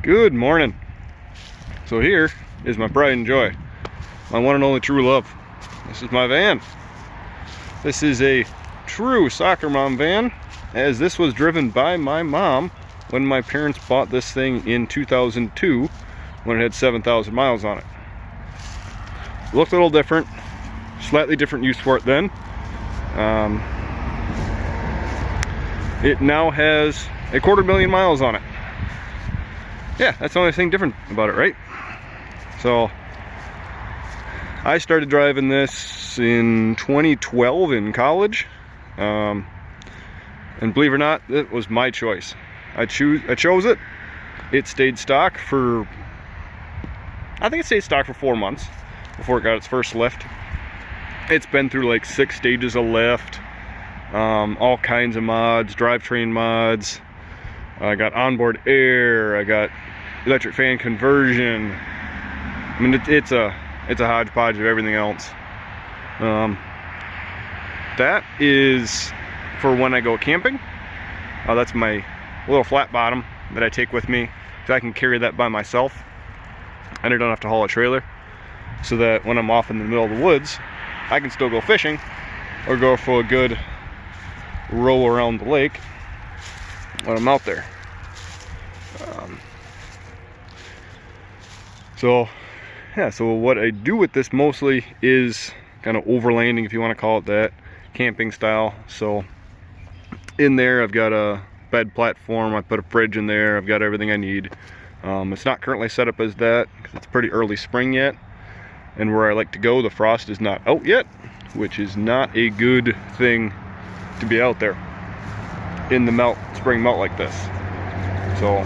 Good morning. So here is my pride and joy, my one and only true love. This is my van. This is a true soccer mom van, as this was driven by my mom when my parents bought this thing in 2002 when it had 7,000 miles on it. Looked a little different, slightly different use for it then. It now has 250,000 miles on it. Yeah, that's the only thing different about it, right? So I started driving this in 2012 in college, and believe it or not, it was my choice. I chose it. It stayed stock for, I think it stayed stock for 4 months before it got its first lift. It's been through like 6 stages of lift, all kinds of mods, drivetrain mods. I got onboard air, I got electric fan conversion. I mean, it's a hodgepodge of everything else. That is for when I go camping. That's my little flat bottom that I take with me, so I can carry that by myself and I don't have to haul a trailer, so that when I'm off in the middle of the woods I can still go fishing or go for a good row around the lake when I'm out there. So what I do with this mostly is kind of overlanding, if you want to call it that, camping style. So in there I've got a bed platform, I put a fridge in there, I've got everything I need. It's not currently set up as that because it's pretty early spring yet, and where I like to go, the frost is not out yet, which is not a good thing to be out there in the spring melt like this. So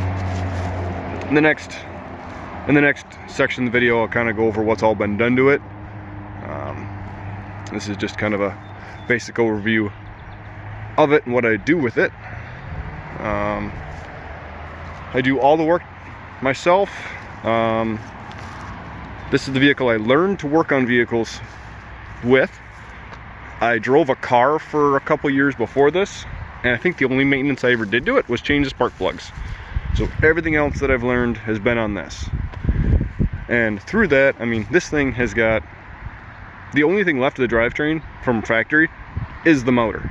in the next section of the video I'll kind of go over what's all been done to it. This is just kind of a basic overview of it and what I do with it. I do all the work myself. This is the vehicle I learned to work on vehicles with. I drove a car for a couple years before this, and I think the only maintenance I ever did to it was change the spark plugs. So everything else that I've learned has been on this. And through that, I mean, this thing has got, the only thing left of the drivetrain from factory is the motor.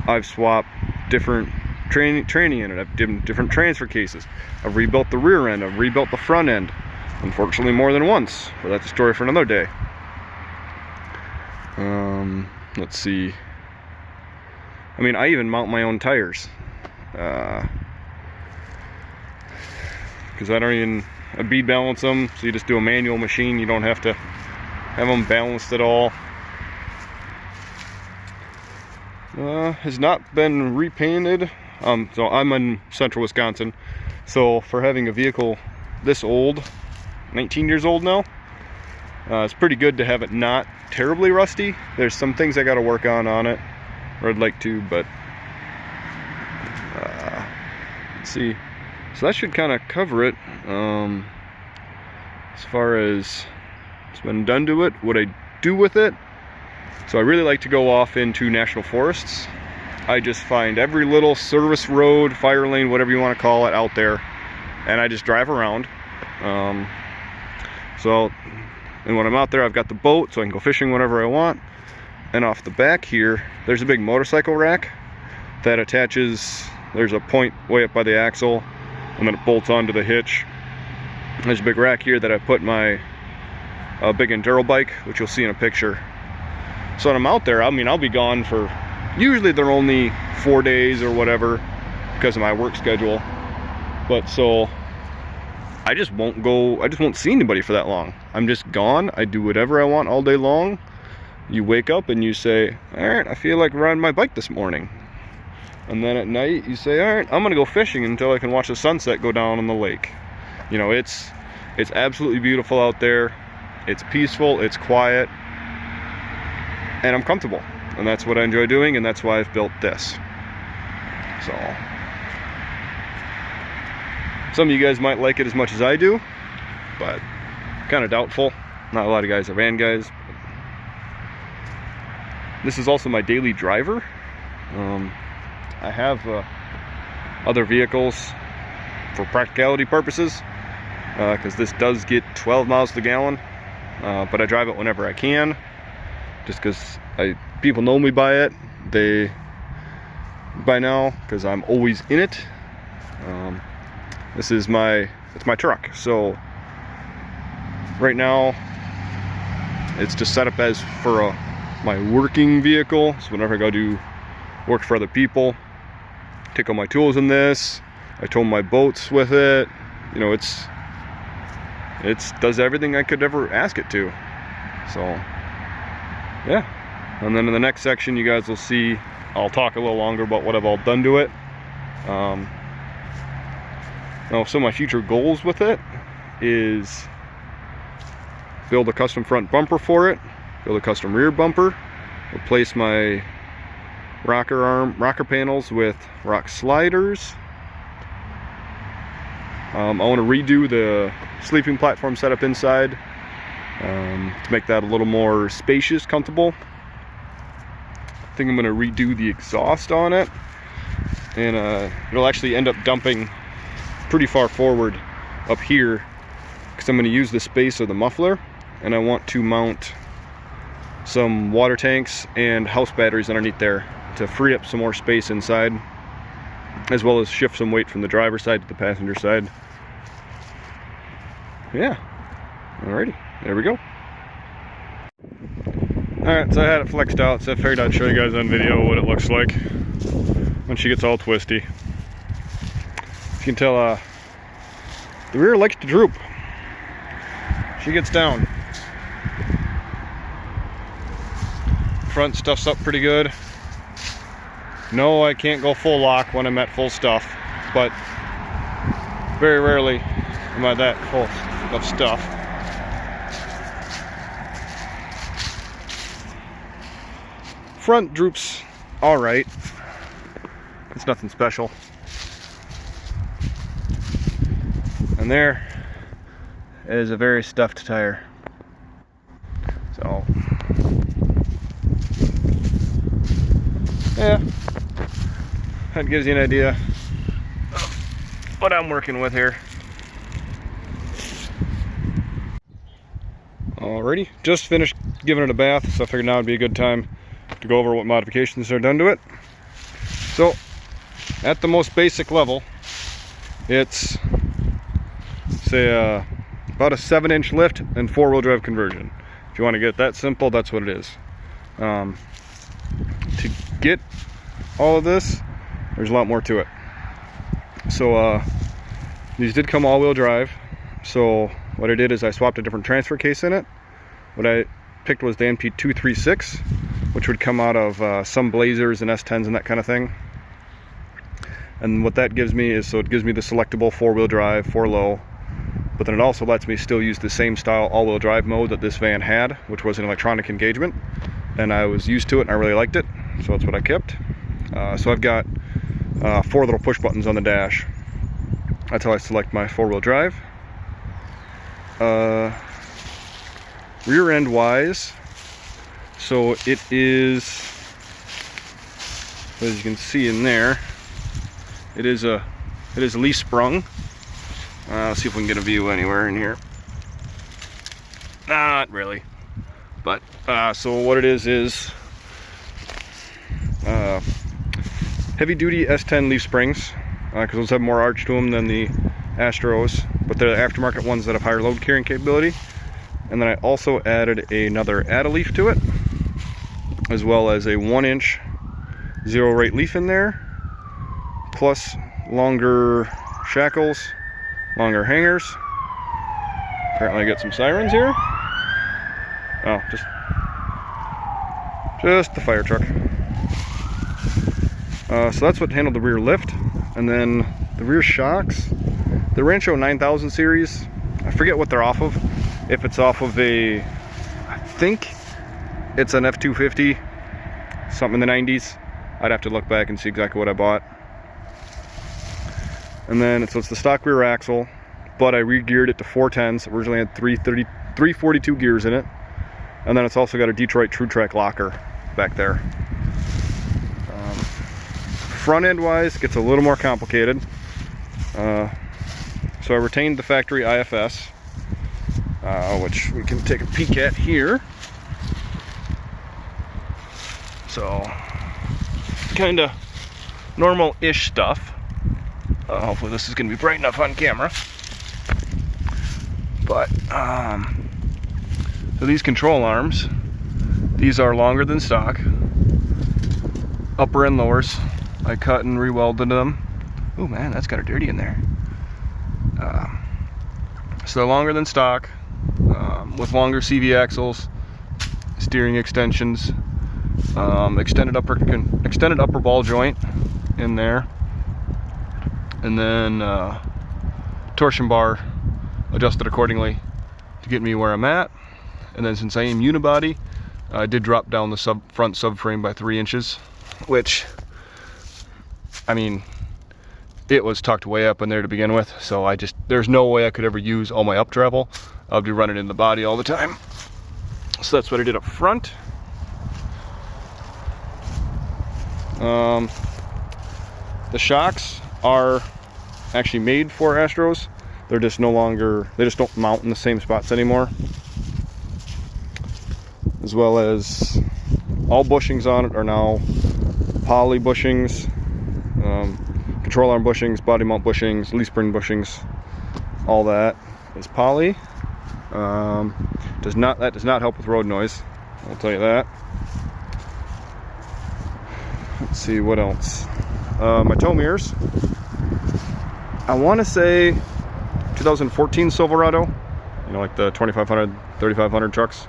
I've swapped different training in it, I've different transfer cases, I've rebuilt the rear end, I've rebuilt the front end, unfortunately more than once, but that's a story for another day. Let's see, I mean, I even mount my own tires, because I bead balance them, so you just do a manual machine, you don't have to have them balanced at all. Has not been repainted. So I'm in central Wisconsin, so for having a vehicle this old, 19 years old now, it's pretty good to have it not terribly rusty. There's some things I got to work on it, or I'd like to, but let's see. So that should kind of cover it. As far as what's been done to it, what I do with it. So I really like to go off into national forests. I just find every little service road, fire lane, whatever you want to call it, out there, and I just drive around. And when I'm out there, I've got the boat, so I can go fishing whenever I want. And off the back here, there's a big motorcycle rack that attaches. There's a point way up by the axle, and then it bolts onto the hitch. There's a big rack here that I put my big enduro bike, which you'll see in a picture. So when I'm out there, I mean, I'll be gone for, usually they're only 4 days or whatever because of my work schedule. But so I just won't see anybody for that long. I'm just gone. I do whatever I want all day long. You wake up and you say, all right, I feel like riding my bike this morning. And then at night you say, all right, I'm gonna go fishing until I can watch the sunset go down on the lake. You know, it's absolutely beautiful out there. It's peaceful, it's quiet, and I'm comfortable. And that's what I enjoy doing, and that's why I've built this. So some of you guys might like it as much as I do, but kind of doubtful. Not a lot of guys are van guys. This is also my daily driver. I have other vehicles for practicality purposes, because this does get 12 miles to the gallon, but I drive it whenever I can, just because people know me by it. By now, because I'm always in it. It's my truck. So right now it's just set up as for my working vehicle. So whenever I go do work for other people, take all my tools in this. I tow my boats with it. You know, it's does everything I could ever ask it to. So yeah. And then in the next section, you guys will see, I'll talk a little longer about what I've all done to it. Now, some of my future goals with it is build a custom front bumper for it, build a custom rear bumper, replace my rocker panels with rock sliders. I want to redo the sleeping platform setup inside to make that a little more spacious, comfortable. I think I'm going to redo the exhaust on it, and it'll actually end up dumping pretty far forward up here, because I'm going to use the space of the muffler, and I want to mount some water tanks and house batteries underneath there to free up some more space inside, as well as shift some weight from the driver's side to the passenger side. Yeah, alrighty, there we go. Alright, so I had it flexed out, so I figured I'd show you guys on video what it looks like when she gets all twisty. You can tell the rear likes to droop. She gets down. Front stuffs up pretty good. No, I can't go full lock when I'm at full stuff, but very rarely am I that full of stuff. Front droops all right. It's nothing special. And there is a very stuffed tire. So yeah, that gives you an idea of what I'm working with here. Alrighty, just finished giving it a bath, so I figured now would be a good time to go over what modifications are done to it. So at the most basic level, it's say about a 7-inch lift and 4-wheel drive conversion. If you want to get it that simple, that's what it is. To get all of this, there's a lot more to it. So these did come all-wheel drive. So what I did is I swapped a different transfer case in it. What I picked was the NP236, which would come out of some Blazers and S10s and that kind of thing. And what that gives me is, so it gives me the selectable 4-wheel drive, 4-low, but then it also lets me still use the same style all-wheel drive mode that this van had, which was an electronic engagement, and I was used to it and I really liked it, so that's what I kept. So I've got 4 little push buttons on the dash. That's how I select my 4-wheel drive. Rear end wise, so it is, as you can see in there, it is leaf sprung. Let's see if we can get a view anywhere in here. Not really, but so what it is heavy duty S10 leaf springs, because those have more arch to them than the Astros, but they're the aftermarket ones that have higher load carrying capability. And then I also added another add-a-leaf to it, as well as a 1-inch zero rate leaf in there, plus longer shackles, longer hangers. Apparently I get some sirens here. Oh, just the fire truck. So that's what handled the rear lift. And then the rear shocks, the Rancho 9000 series, I forget what they're off of. If it's off of I think it's an F250, something in the 90s. I'd have to look back and see exactly what I bought. And then, so it's the stock rear axle, but I re-geared it to 410s. Originally had 342 gears in it. And then it's also got a Detroit True Track locker back there. Front end wise, gets a little more complicated. So I retained the factory IFS, which we can take a peek at here. So, kind of normal-ish stuff. Hopefully this is going to be bright enough on camera. But, so these control arms, these are longer than stock. Upper and lowers, I cut and re-welded them. Oh man, that's kind of dirty in there. So they're longer than stock, with longer CV axles, steering extensions, extended upper ball joint in there, and then torsion bar adjusted accordingly to get me where I'm at. And then since I am unibody, I did drop down the front subframe by 3 inches, which, I mean, it was tucked way up in there to begin with, so there's no way I could ever use all my up travel. I'll be running in the body all the time. So that's what I did up front. The shocks are actually made for Astros. They're just no longer, they just don't mount in the same spots anymore. As well as all bushings on it are now poly bushings, control arm bushings, body mount bushings, leaf spring bushings. All that is poly. That does not help with road noise, I'll tell you that. Let's see what else. My tow mirrors, I want to say 2014 Silverado, you know, like the 2500, 3500 trucks.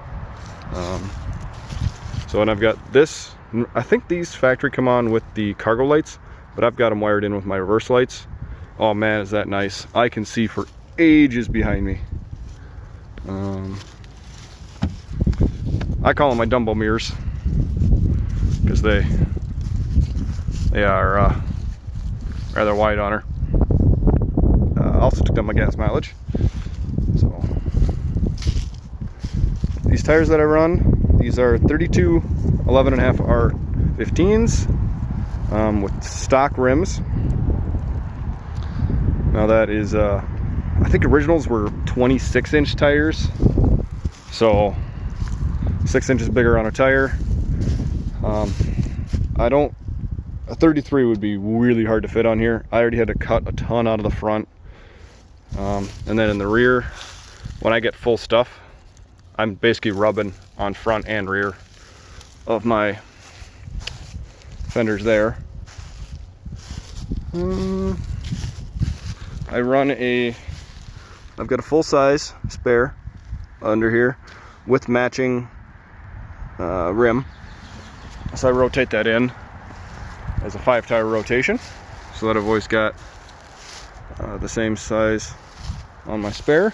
So, and I've got this, I think these factory come on with the cargo lights, but I've got them wired in with my reverse lights. Oh man, is that nice. I can see for ages behind me. I call them my Dumbbell Mirrors, because they are rather wide on her. Also took down my gas mileage. So these tires that I run, these are 32 11.5 R15s with stock rims. Now that is, I think originals were 26-inch tires, so 6 inches bigger on a tire. A 33 would be really hard to fit on here. I already had to cut a ton out of the front. And then in the rear, when I get full stuff, I'm basically rubbing on front and rear of my fenders there. I've got a full-size spare under here with matching rim. So I rotate that in as a 5-tire rotation, so that I've always got the same size on my spare.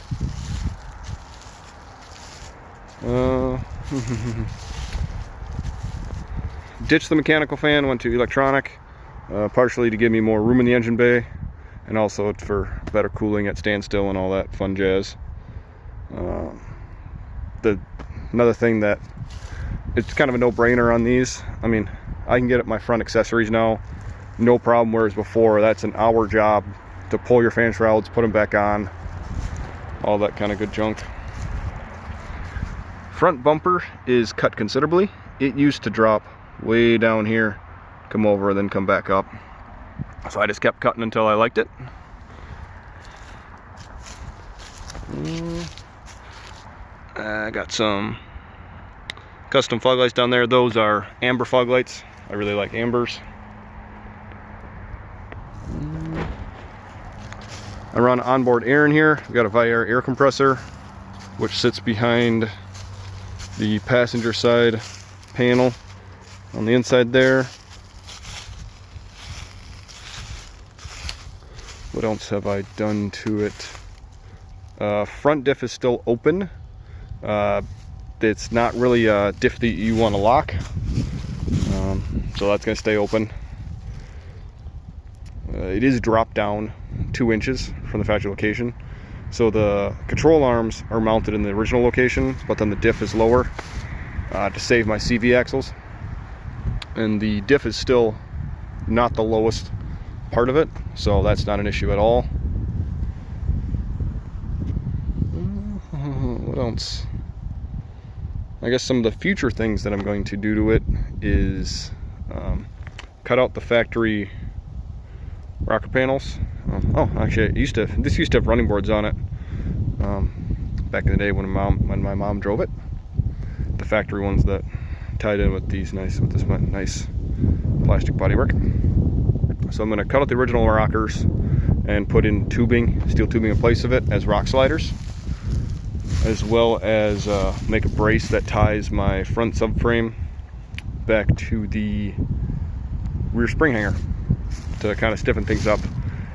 Ditched the mechanical fan, went to electronic, partially to give me more room in the engine bay, and also for better cooling at standstill and all that fun jazz. Another thing that it's kind of a no-brainer on these. I mean, I can get at my front accessories now, no problem, whereas before that's an hour job to pull your fan shrouds, put them back on, all that kind of good junk. Front bumper is cut considerably. It used to drop way down here, come over, then come back up. So I just kept cutting until I liked it. I got some custom fog lights down there. Those are amber fog lights. I really like ambers. I run onboard air in here. We've got a Viair air compressor, which sits behind the passenger side panel on the inside there. What else have I done to it? Front diff is still open. It's not really a diff that you want to lock, so that's going to stay open. It is dropped down 2 inches from the factory location, so the control arms are mounted in the original location, but then the diff is lower to save my CV axles, and the diff is still not the lowest part of it, so that's not an issue at all. mounts. I guess some of the future things that I'm going to do to it is cut out the factory rocker panels. Actually, this used to have running boards on it back in the day when my mom drove it. The factory ones that tied in with this nice plastic bodywork. So I'm going to cut out the original rockers and put in steel tubing in place of it as rock sliders, as well as make a brace that ties my front subframe back to the rear spring hanger to kind of stiffen things up.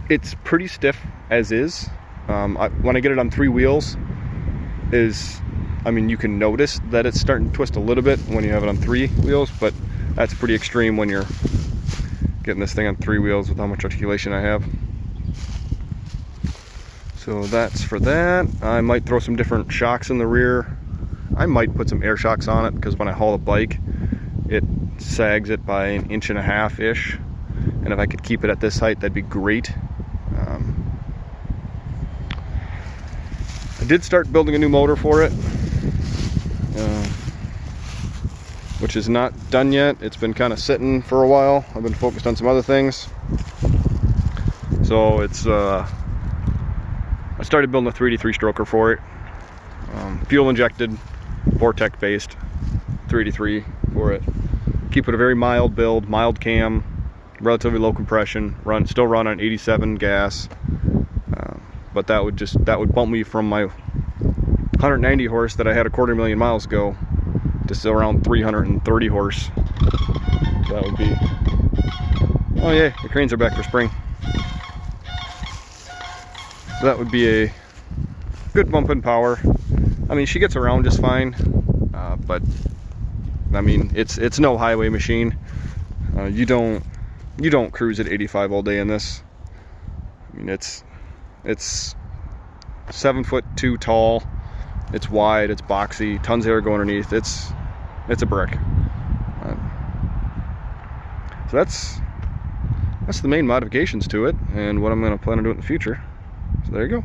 It's pretty stiff as is. When I get it on 3 wheels, you can notice that it's starting to twist a little bit when you have it on 3 wheels, but that's pretty extreme when you're getting this thing on 3 wheels with how much articulation I have. So that's for that. I might throw some different shocks in the rear. I might put some air shocks on it because when I haul the bike, it sags it by 1.5 inches-ish. And if I could keep it at this height, that'd be great. I did start building a new motor for it, which is not done yet. It's been kind of sitting for a while. I've been focused on some other things. So it's I started building a 3D 3-stroker for it. Fuel injected, Vortec based 3D 3 for it. Keep it a very mild build, mild cam, relatively low compression, still run on 87 gas. But that would bump me from my 190 horse that I had 250,000 miles ago to still around 330 horse. That would be, oh yeah, the cranes are back for spring. So that would be a good bump in power. I mean, she gets around just fine, but I mean, it's no highway machine. You don't cruise at 85 all day in this. I mean, it's 7'2" tall. It's wide. It's boxy. Tons of air going underneath. It's a brick. So that's the main modifications to it, and what I'm going to plan on doing in the future. So there you go.